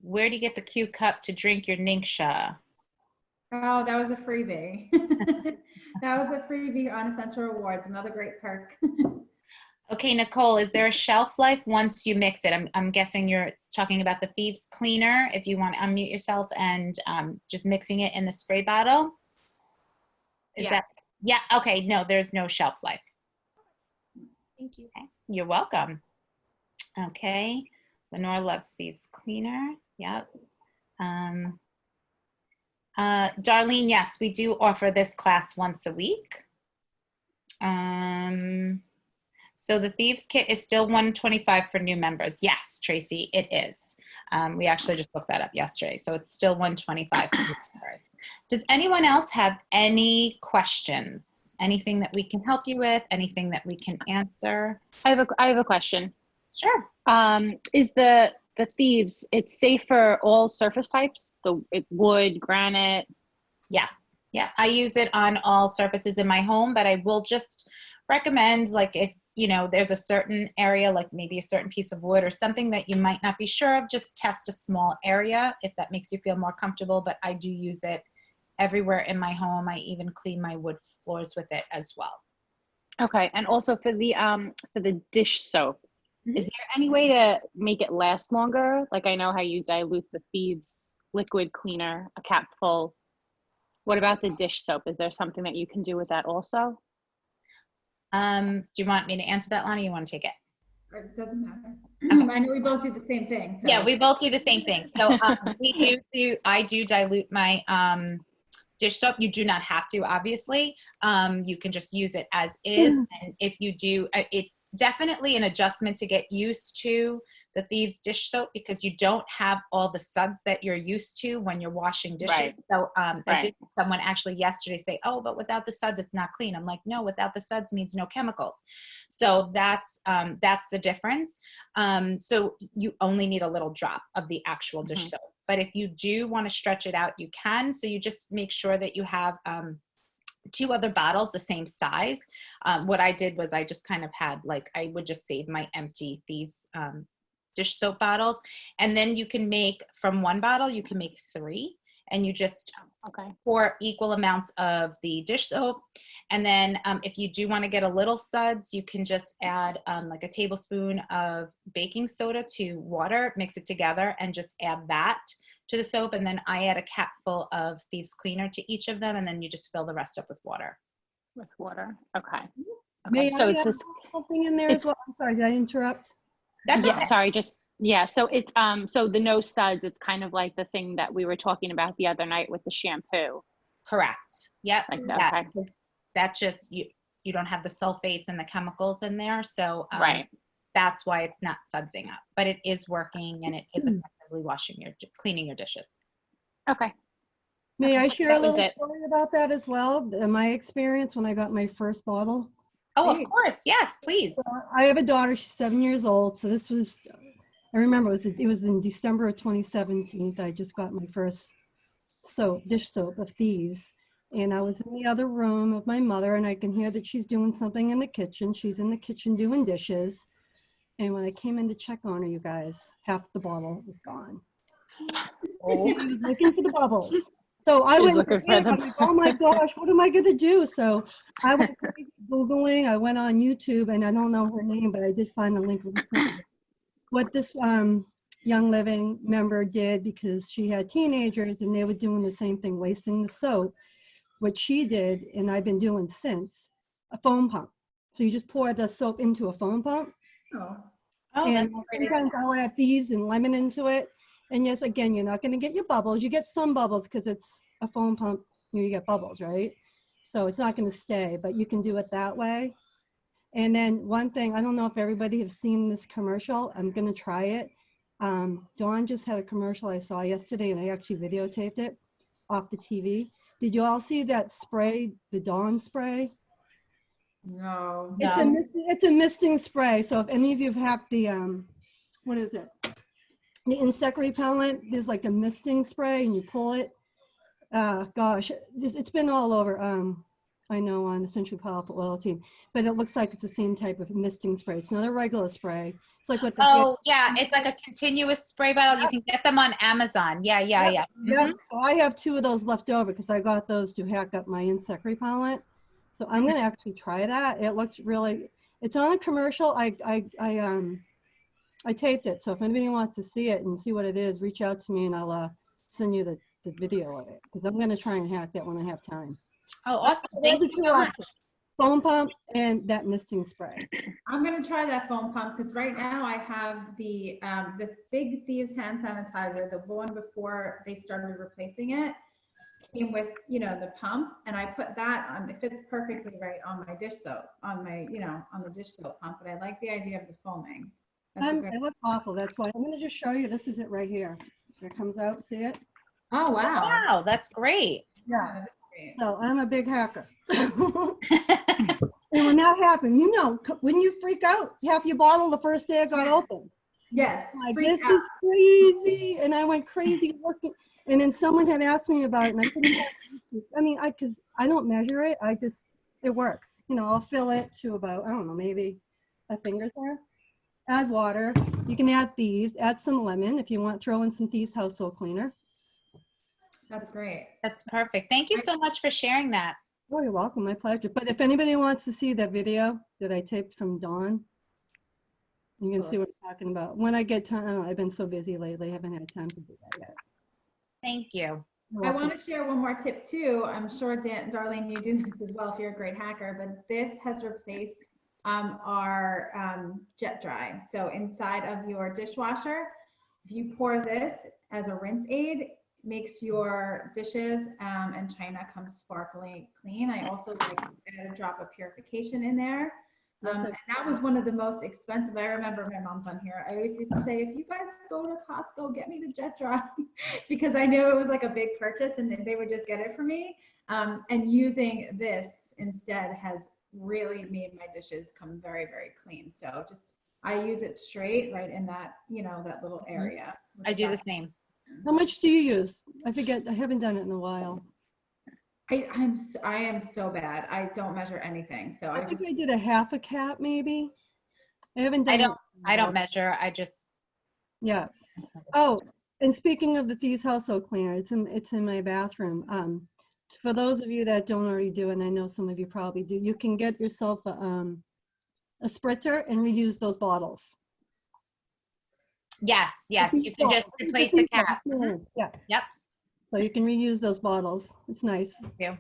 Where do you get the Q cup to drink your Ningxia? Oh, that was a freebie. That was a freebie on Essential Rewards, another great perk. Okay, Nicole, is there a shelf life once you mix it? I'm guessing you're talking about the Thieves Cleaner. If you want to unmute yourself and just mixing it in the spray bottle. Is that? Yeah, okay, no, there's no shelf life. Thank you. Okay, you're welcome. Okay, Lenore loves Thieves Cleaner. Yep. Darlene, yes, we do offer this class once a week. So the Thieves Kit is still $125 for new members. Yes, Tracy, it is. We actually just looked that up yesterday. So it's still $125 for new members. Does anyone else have any questions? Anything that we can help you with? Anything that we can answer? I have a question. Sure. Is the Thieves, it's safe for all surface types? Wood, granite? Yes. Yeah, I use it on all surfaces in my home, but I will just recommend, like, if there's a certain area, like maybe a certain piece of wood or something that you might not be sure of, just test a small area if that makes you feel more comfortable. But I do use it everywhere in my home. I even clean my wood floors with it as well. Okay, and also for the dish soap, is there any way to make it last longer? Like, I know how you dilute the Thieves liquid cleaner, a cap full. What about the dish soap? Is there something that you can do with that also? Do you want me to answer that, Lonnie? You want to take it? It doesn't matter. Okay. I know we both do the same thing. So. Yeah, we both do the same thing. So I do dilute my dish soap. You do not have to, obviously. You can just use it as is. And if you do, it's definitely an adjustment to get used to the Thieves dish soap, because you don't have all the suds that you're used to when you're washing dishes. Right. So I did someone actually yesterday say, oh, but without the suds, it's not clean. I'm like, no, without the suds means no chemicals. So that's the difference. So you only need a little drop of the actual dish soap. But if you do want to stretch it out, you can. So you just make sure that you have 2 other bottles the same size. What I did was I just kind of had, like, I would just save my empty Thieves dish soap bottles. And then you can make, from 1 bottle, you can make 3. And you just pour equal amounts of the dish soap. And then if you do want to get a little suds, you can just add like a tablespoon of baking soda to water, mix it together, and just add that to the soap. And then I add a cap full of Thieves Cleaner to each of them, and then you just fill the rest up with water. With water, okay. May so I it's this, something in there as well? I'm sorry, did I interrupt? That's okay. Sorry, so it's so the no suds, it's kind of like the thing that we were talking about the other night with the shampoo. Correct. Yep. Like that. That just, you don't have the sulfates and the chemicals in there. So that's why it's not sudsing up, but it is working, and it is effectively cleaning your dishes. Okay. May I share a little story about that as well? My experience when I got my first bottle. Oh, of Great. course. Yes, please. I have a daughter. She's 7 years old. So this was, I remember it was in December of 2017. I just got my first dish soap of Thieves. And I was in the other room of my mother, and I can hear that she's doing something in the kitchen. She's in the kitchen doing dishes. And when I came in to check on her, you guys, half the bottle was gone. Oh. She was looking for the bubbles. So I She's went, looking for them. I'm like, oh my gosh, what am I going to do? So I went crazy Googling. I went on YouTube, and I don't know her name, but I did find the link recently. What this Young Living member did, because she had teenagers and they were doing the same thing, wasting the soap. What she did, and I've been doing since, a foam pump. So you just pour the soap into a foam pump. Oh. Oh, And that's great. sometimes I'll add Thieves and lemon into it. And yes, again, you're not going to get your bubbles. You get some bubbles because it's a foam pump. You get bubbles, right? So it's not going to stay, but you can do it that way. And then one thing, I don't know if everybody has seen this commercial. I'm going to try it. Dawn just had a commercial I saw yesterday, and I actually videotaped it off the TV. Did you all see that spray, the Dawn spray? No. It's a misting spray. So if any of you have the, what is it? The insect repellent, there's like a misting spray, and you pull it. Gosh, it's been all over. I know on the Central Powerful Oil team, but it looks like it's the same type of misting spray. It's not a regular spray. It's like what the Oh, yeah. It's like a continuous spray bottle. You can get them on Amazon. Yeah. Yep. Mhm. So I have 2 of those left over because I got those to hack up my insect repellent. So I'm going to actually try that. It looks really, it's on a commercial. I taped it. So if anybody wants to see it and see what it is, reach out to me and I'll send you the video of it, because I'm going to try and hack that when I have time. Oh, awesome. Those Thank are you 2 so much. options: foam pump and that misting spray. I'm gonna try that foam pump because right now I have the big Thieves hand sanitizer, the one before they started replacing it, came with, you know, the pump, and I put that on. It fits perfectly right on my dish soap, on my, you know, on the dish soap pump. But I like the idea of the foaming. That's a good. It looks awful. That's why I'm going to just show you. This is it right here. It comes out. See it? Oh wow! Wow, that's great. Yeah. That's great. So I'm a big hacker. And when that happened, you know, when you freak out, half your bottle the first day it got open. Yes. Like, freak this out. is crazy. And I went crazy looking. And then someone had asked me about it. And I couldn't find it. I mean, because I don't measure it. It works. You know, I'll fill it to about, I don't know, maybe a finger's worth. Add water. You can add Thieves. Add some lemon if you want. Throw in some Thieves household cleaner. That's great. That's perfect. Thank you so much for sharing that. Oh, you're welcome. My pleasure. But if anybody wants to see that video that I taped from Dawn, you can see what I'm talking about. When I get time, I've been so busy lately. I haven't had time to do that yet. Thank you. You're I welcome. want to share one more tip too. I'm sure Darlene, you do this as well if you're a great hacker, but this has replaced our jet dry. So inside of your dishwasher, if you pour this as a rinse aid, makes your dishes and china come sparkling clean. I also like add a drop of purification in there. And that was one of the most expensive. I remember my mom's on here. I always used to say, if you guys go to Costco, get me the jet dry, because I knew it was like a big purchase and they would just get it for me. And using this instead has really made my dishes come very, very clean. So just, I use it straight right in that, you know, that little area. I do the same. How much do you use? I forget. I haven't done it in a while. I am so bad. I don't measure anything. So I think I did a half a cap maybe. I haven't done it. I don't measure. I just. Yeah. Oh, and speaking of the Thieves household cleaner, it's in my bathroom. For those of you that don't already do, and I know some of you probably do, you can get yourself a spritzer and reuse those bottles. Yes. You can just replace the cap. Yeah. Yep. So you can reuse those bottles. It's nice. Thank you.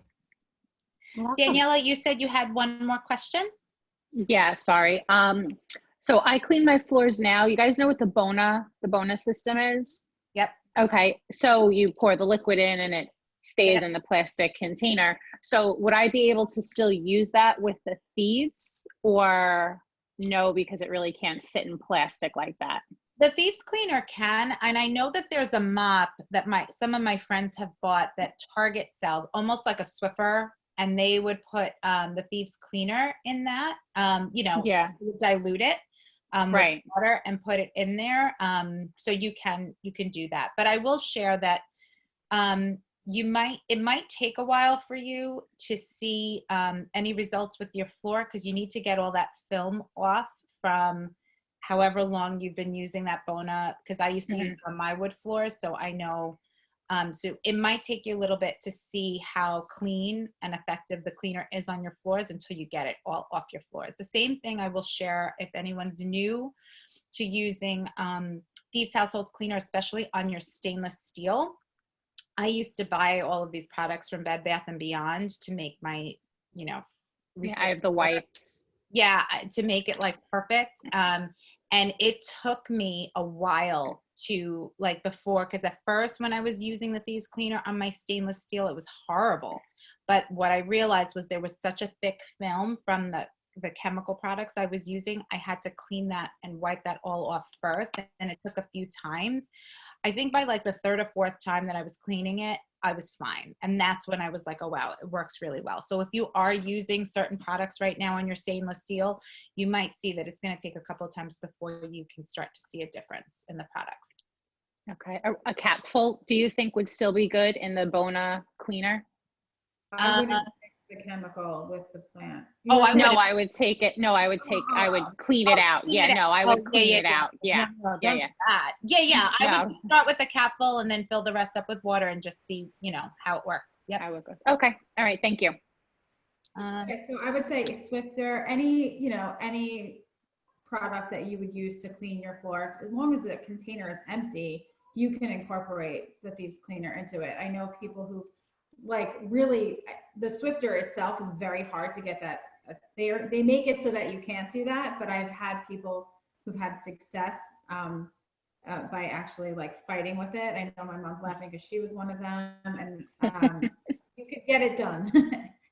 Welcome. Daniela, you said you had one more question? Yeah, sorry. So I clean my floors now. You guys know what the Bona system is? Yep. Okay. So you pour the liquid in and it stays in the plastic container. So would I be able to still use that with the Thieves, or no, because it really can't sit in plastic like that? The Thieves Cleaner can, and I know that there's a mop that some of my friends have bought that Target sells, almost like a Swiffer, and they would put the Thieves Cleaner in that, Yeah. dilute it Right. with water and put it in there. So you can do that. But I will share that it might take a while for you to see any results with your floor, because you need to get all that film off from however long you've been using that Bona, because I used to use it on my wood floors, so I know. So it might take you a little bit to see how clean and effective the cleaner is on your floors until you get it all off your floors. The same thing I will share if anyone's new to using Thieves Household Cleaner, especially on your stainless steel. I used to buy all of these products from Bed Bath & Beyond to make my, Yeah, I have the wipes. Yeah, to make it like perfect. And it took me a while to like before, because at first when I was using the Thieves Cleaner on my stainless steel, it was horrible. But what I realized was there was such a thick film from the chemical products I was using. I had to clean that and wipe that all off first. And it took a few times. I think by like the third or fourth time that I was cleaning it, I was fine. And that's when I was like, oh, wow, it works really well. So if you are using certain products right now on your stainless steel, you might see that it's going to take a couple of times before you can start to see a difference in the products. Okay. A capful, do you think would still be good in the Bona cleaner? I wouldn't mix the chemical with the plant. I would take it. No, I would clean it out. Clean Yeah, it no, I would clean it out. Yeah. No, don't do that. Yeah. I would just start with the capful and then fill the rest up with water and just see, how it works. Yeah. I would go. Okay. All right. Thank you. Okay, so I would say Swifter, any product that you would use to clean your floor, as long as the container is empty, you can incorporate the Thieves Cleaner into it. I know people who the Swifter itself is very hard to get that. They make it so that you can't do that, but I've had people who've had success by actually fighting with it. I know my mom's laughing because she was one of them, and you could get it done.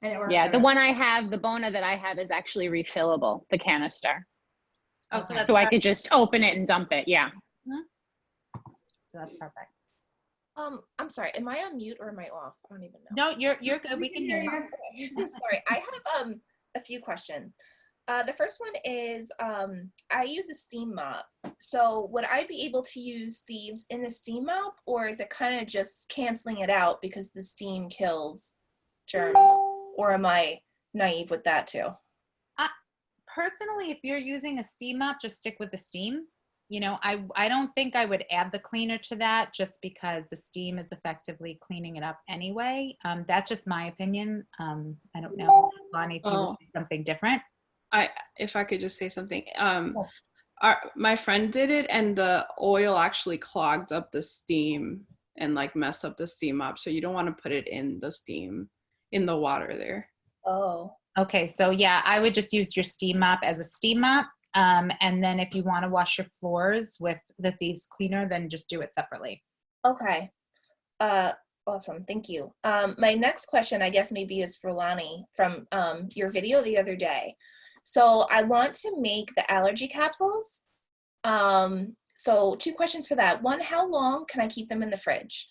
And it works. Yeah, the one I have, the Bona that I have is actually refillable, the canister. Oh, so I could just open it and dump it. Yeah. So that's perfect. I'm sorry, am I on mute or am I off? I don't even know. No, you're good. We can hear you. Okay. Sorry, I have a few questions. The first one is I use a steam mop. So would I be able to use Thieves in the steam mop, or is it kind of just canceling it out because the steam kills germs? Or am I naive with that too? Personally, if you're using a steam mop, just stick with the steam. I don't think I would add the cleaner to that, just because the steam is effectively cleaning it up anyway. That's just my opinion. I don't know, Lonnie, if you would do something different. If I could just say something. My friend did it, and the oil actually clogged up the steam and messed up the steam mop. So you don't want to put it in the steam, in the water there. Oh. Okay, so yeah, I would just use your steam mop as a steam mop. And then if you want to wash your floors with the Thieves Cleaner, then just do it separately. Okay. Awesome. Thank you. My next question, I guess maybe is for Lonnie from your video the other day. So I want to make the allergy capsules. So 2 questions for that. One, how long can I keep them in the fridge?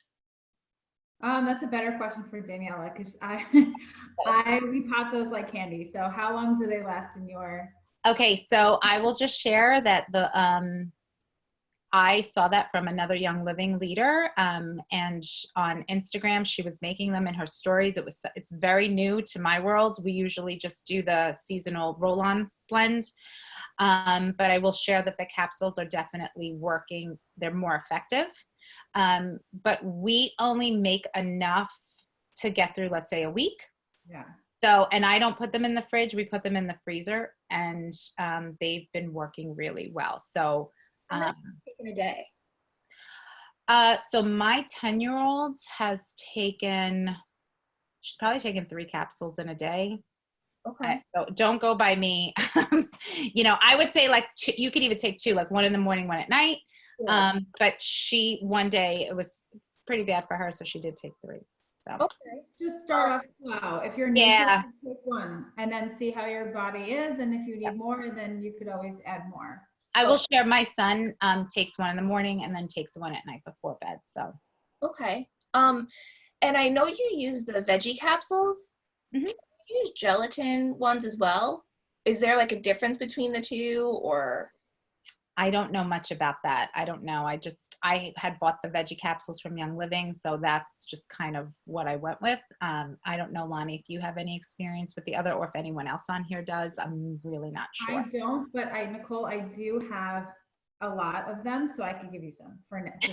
That's a better question for Daniela, because we pop those like candy. So how long do they last in your? Okay, so I will just share that I saw that from another Young Living leader, and on Instagram she was making them in her stories. It's very new to my world. We usually just do the seasonal roll-on blend, but I will share that the capsules are definitely working. They're more effective, but we only make enough to get through, let's say, a week. Yeah. So, and I don't put them in the fridge. We put them in the freezer, and they've been working really well. So, taken a day. So my 10-year-old has she's probably taken 3 capsules in a day. Okay. So don't go by me. I would say you could even take 2, one in the morning, 1 at night. Yeah. But one day it was pretty bad for her, so she did take 3. So. Okay. Just start off slow. If you're new, take 1 and then see how your body is. And if you need more, then you could always add more. I will share. My son takes 1 in the morning and then takes 1 at night before bed. So. Okay. And I know you use the veggie capsules. Mm-hmm. you use gelatin ones as well? Is there like a difference between the two, or? I don't know much about that. I don't know. I had bought the veggie capsules from Young Living, so that's just kind of what I went with. I don't know, Lonnie, if you have any experience with the other, or if anyone else on here does. I'm really not sure. I don't, but Nicole, I do have a lot of them, so I can give you some for next.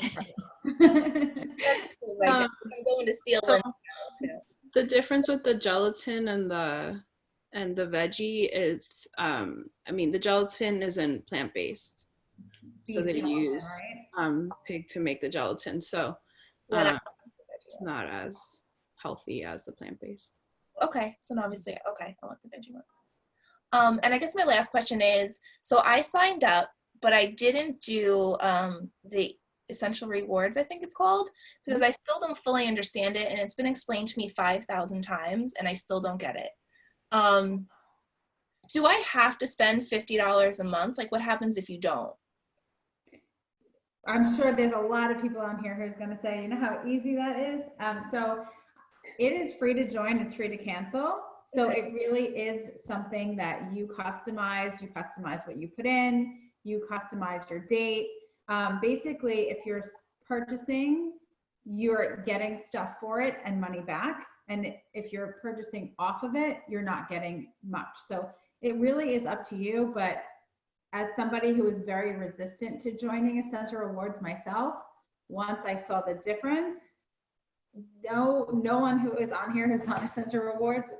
I'm going to steal one. The difference with the gelatin and the veggie is, I mean, the gelatin isn't plant-based. So they use pig to make the gelatin. So it's not as healthy as the plant-based. Okay, so obviously, okay, I want the veggie ones. And I guess my last question is, so I signed up, but I didn't do the essential rewards, I think it's called, because I still don't fully understand it, and it's been explained to me 5,000 times, and I still don't get it. Do I have to spend $50 a month? Like, what happens if you don't? I'm sure there's a lot of people on here who's going to say, you know how easy that is? So it is free to join. It's free to cancel. So it really is something that you customize. You customize what you put in. You customize your date. Basically, if you're purchasing, you're getting stuff for it and money back. And if you're purchasing off of it, you're not getting much. So it really is up to you. But as somebody who is very resistant to joining Essential Rewards myself, once I saw the difference, no one who is on here who's on Essential Rewards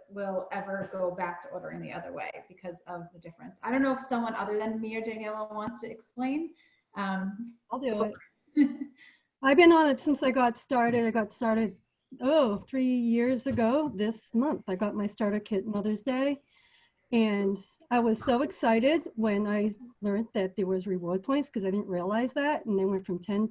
will ever go back to ordering the other way because of the difference. I don't know if someone other than me or Daniela wants to explain. I'll do it. I've been on it since I got started. I got started 3 years ago this month. I got my starter kit Mother's Day. And I was so excited when I learned that there was reward points, because I didn't realize that. And they went from 10%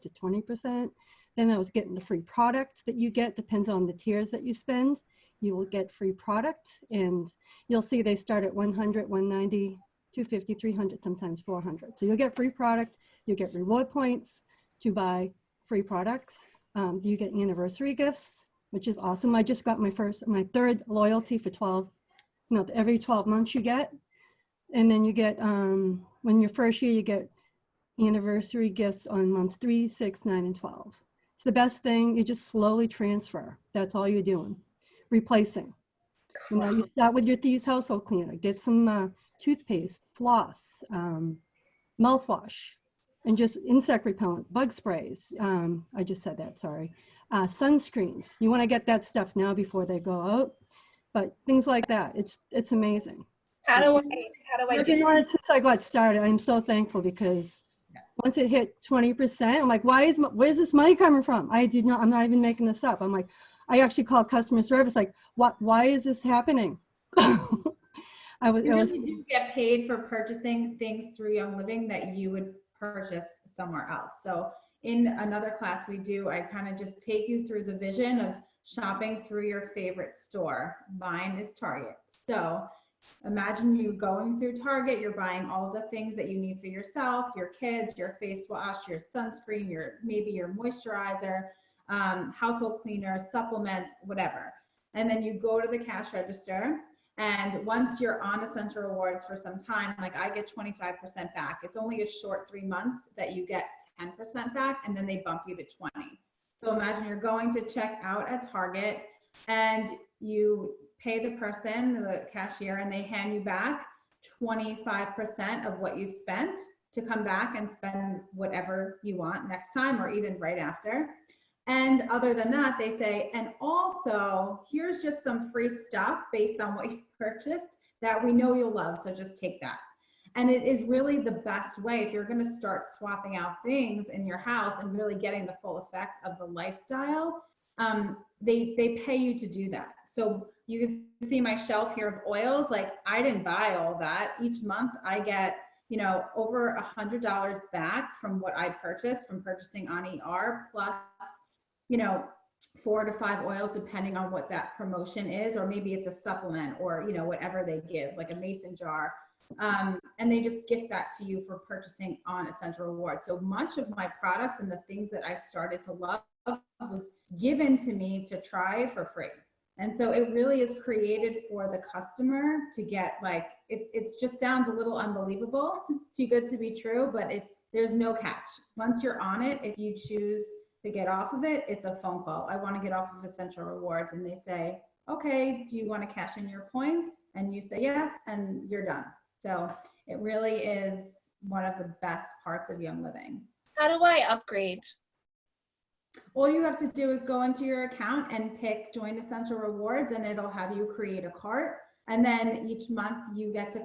to 20%. Then I was getting the free product that you get, depends on the tiers that you spend. You will get free product, and you'll see they start at 100, 190, 250, 300, sometimes 400. So you'll get free product, you get reward points to buy free products. You get anniversary gifts, which is awesome. I just got my third loyalty for every 12 months you get. And then you get, when your first year, you get anniversary gifts on months 3, 6, 9, and 12. It's the best thing. You just slowly transfer. That's all you're doing. Replacing. You start with your Thieves household cleaner. Get some toothpaste, floss, mouthwash, and just insect repellent, bug sprays. I just said that, sorry. Sunscreens. You want to get that stuff now before they go out. But things like that, it's amazing. How do I I've been on it since I got started. I'm so thankful, because once it hit 20%, I'm like, where's this money coming from? I'm not even making this up. I'm like, I actually called customer service, like, why is this happening? You really do get paid for purchasing things through Young Living that you would purchase somewhere else. So in another class we do, I kind of just take you through the vision of shopping through your favorite store. Mine is Target. So imagine you going through Target, you're buying all the things that you need for yourself, your kids, your face wash, your sunscreen, maybe your moisturizer, household cleaner, supplements, whatever. And then you go to the cash register, and once you're on Essential Rewards for some time, like I get 25% back. It's only a short 3 months that you get 10% back, and then they bump you to 20. So imagine you're going to check out at Target, and you pay the person, the cashier, and they hand you back 25% of what you spent to come back and spend whatever you want next time, or even right after. And other than that, they say, and also here's just some free stuff based on what you purchased that we know you'll love, so just take that. And it is really the best way if you're going to start swapping out things in your house and really getting the full effect of the lifestyle. They pay you to do that. So you can see my shelf here of oils. Like, I didn't buy all that. Each month I get, over $100 back from what I purchased from purchasing on ER, plus, 4 to 5 oils, depending on what that promotion is, or maybe it's a supplement, or, whatever they give, like a mason jar. And they just gift that to you for purchasing on Essential Rewards. So much of my products and the things that I started to love was given to me to try for free. And so it really is created for the customer to get like, it just sounds a little unbelievable, too good to be true, but there's no catch. Once you're on it, if you choose to get off of it, it's a phone call. I want to get off of Essential Rewards. And they say, okay, do you want to cash in your points? And you say yes, and you're done. So it really is one of the best parts of Young Living. How do I upgrade? All you have to do is go into your account and pick Join Essential Rewards, and it'll have you create a cart. And then each month you get to,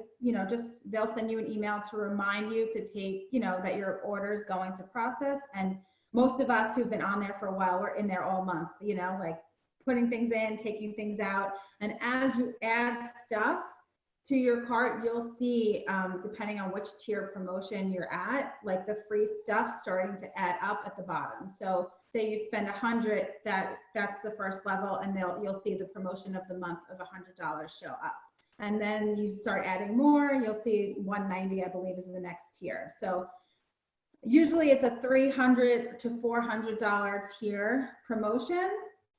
they'll send you an email to remind you to take, that your order is going to process. And most of us who've been on there for a while, we're in there all month, like putting things in, taking things out. And as you add stuff to your cart, you'll see, depending on which tier promotion you're at, like the free stuff starting to add up at the bottom. So say you spend $100, that's the first level, and you'll see the promotion of the month of $100 show up. And then you start adding more, you'll see $190, I believe, is the next tier. So usually it's a $300 to $400 tier promotion.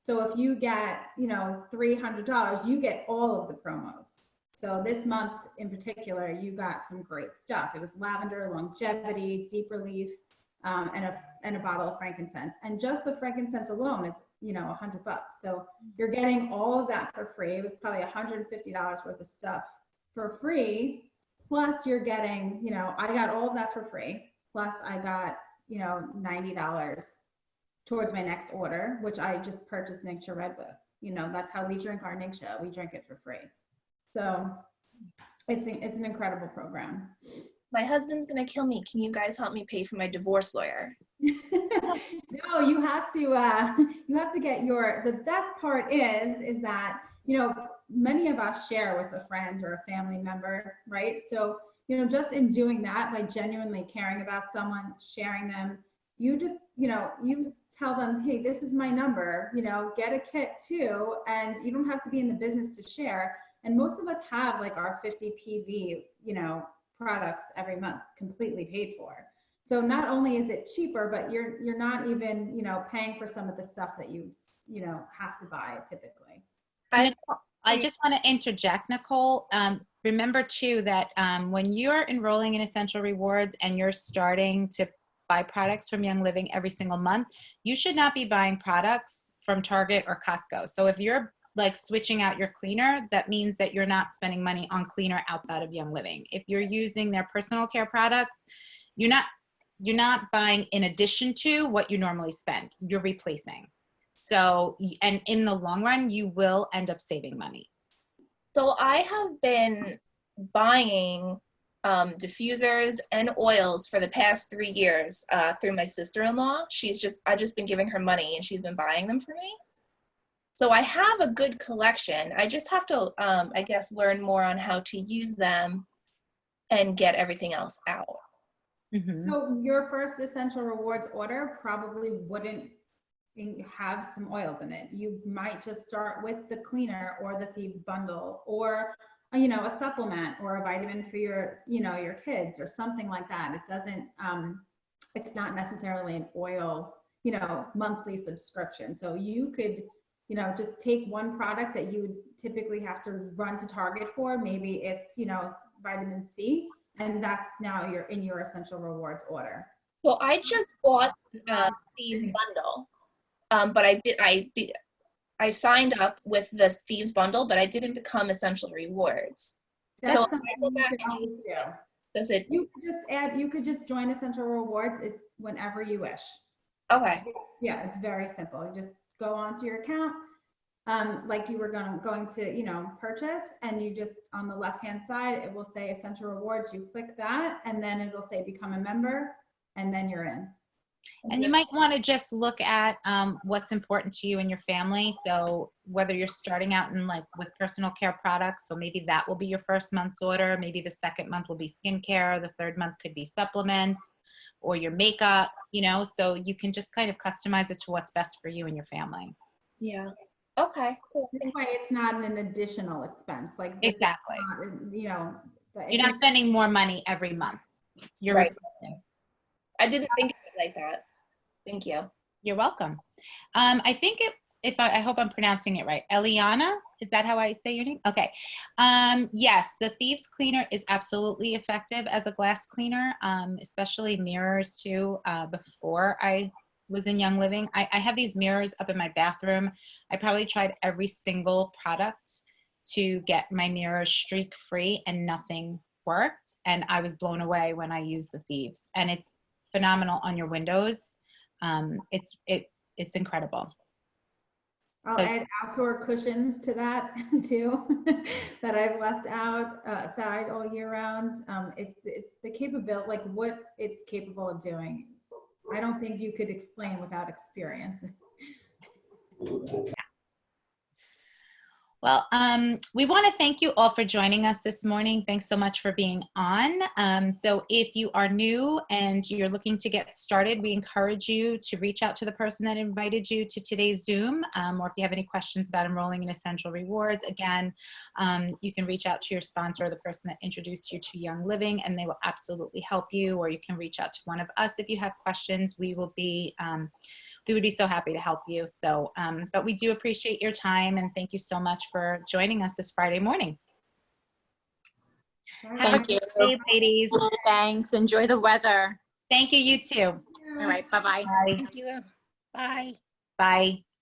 So if you get, $300, you get all of the promos. So this month in particular, you got some great stuff. It was lavender, longevity, deep relief, and a bottle of frankincense. And just the frankincense alone is, $100. So you're getting all of that for free. It was probably $150 worth of stuff for free. Plus you're getting, I got all of that for free. Plus I got, $90 towards my next order, which I just purchased Ningxia Red with. That's how we drink our Ningxia. We drink it for free. So it's an incredible program. My husband's gonna kill me. Can you guys help me pay for my divorce lawyer? No, you have to get the best part is that, many of us share with a friend or a family member, right? So, just in doing that, by genuinely caring about someone, sharing them, you just, you tell them, hey, this is my number, get a kit too. And you don't have to be in the business to share. And most of us have like our 50 PV, products every month completely paid for. So not only is it cheaper, but you're not even, paying for some of the stuff that you have to buy typically. I just want to interject, Nicole. Remember too that when you're enrolling in Essential Rewards and you're starting to buy products from Young Living every single month, you should not be buying products from Target or Costco. So if you're like switching out your cleaner, that means that you're not spending money on cleaner outside of Young Living. If you're using their personal care products, you're not buying in addition to what you normally spend. You're replacing. So, and in the long run, you will end up saving money. So I have been buying diffusers and oils for the past 3 years through my sister-in-law. I've just been giving her money and she's been buying them for me. So I have a good collection. I just have to, I guess, learn more on how to use them and get everything else out. Mm-hmm. So your first Essential Rewards order probably wouldn't have some oils in it. You might just start with the cleaner or the Thieves bundle, or a supplement or a vitamin for your your kids or something like that. It doesn't it's not necessarily an oil monthly subscription. So you could just take one product that you would typically have to run to Target for. Maybe it's vitamin C, and that's now you're in your Essential Rewards order. So I just bought Thieves bundle. But I signed up with the Thieves bundle, but I didn't become Essential Rewards. That's so something you could always do. Does it? You could just join Essential Rewards whenever you wish. Okay. Yeah, it's very simple. You just go onto your account, like you were going to purchase, and you just on the left hand side it will say Essential Rewards. You click that, and then it will say become a member, and then you're in. And you might want to just look at what's important to you and your family. So whether you're starting out in with personal care products, so maybe that will be your first month's order. Maybe the second month will be skincare. The third month could be supplements or your makeup, so you can just kind of customize it to what's best for you and your family. Yeah. Okay, cool. This way it's not an additional expense. Exactly. Not, you're not spending more money every month. You're right. I didn't think of it like that. Thank you. You're welcome. I think if I hope I'm pronouncing it right. Eliana, is that how I say your name? Okay. Yes, the Thieves Cleaner is absolutely effective as a glass cleaner, especially mirrors too. Before I was in Young Living, I have these mirrors up in my bathroom. I probably tried every single product to get my mirrors streak free and nothing worked. And I was blown away when I used the Thieves, and it's phenomenal on your windows. It's incredible. I'll add outdoor cushions to that too, that I've left outside all year round. It's the capability, like what it's capable of doing. I don't think you could explain without experience. Well, we want to thank you all for joining us this morning. Thanks so much for being on. So if you are new and you're looking to get started, we encourage you to reach out to the person that invited you to today's Zoom, or if you have any questions about enrolling in Essential Rewards, again, you can reach out to your sponsor or the person that introduced you to Young Living, and they will absolutely help you, or you can reach out to one of us if you have questions. We would be so happy to help you. So, but we do appreciate your time, and thank you so much for joining us this Friday morning. Thank you. Hey, ladies. Thanks. Enjoy the weather. Thank you. You too. All right. Bye-bye. Bye. Thank you. Bye. Bye.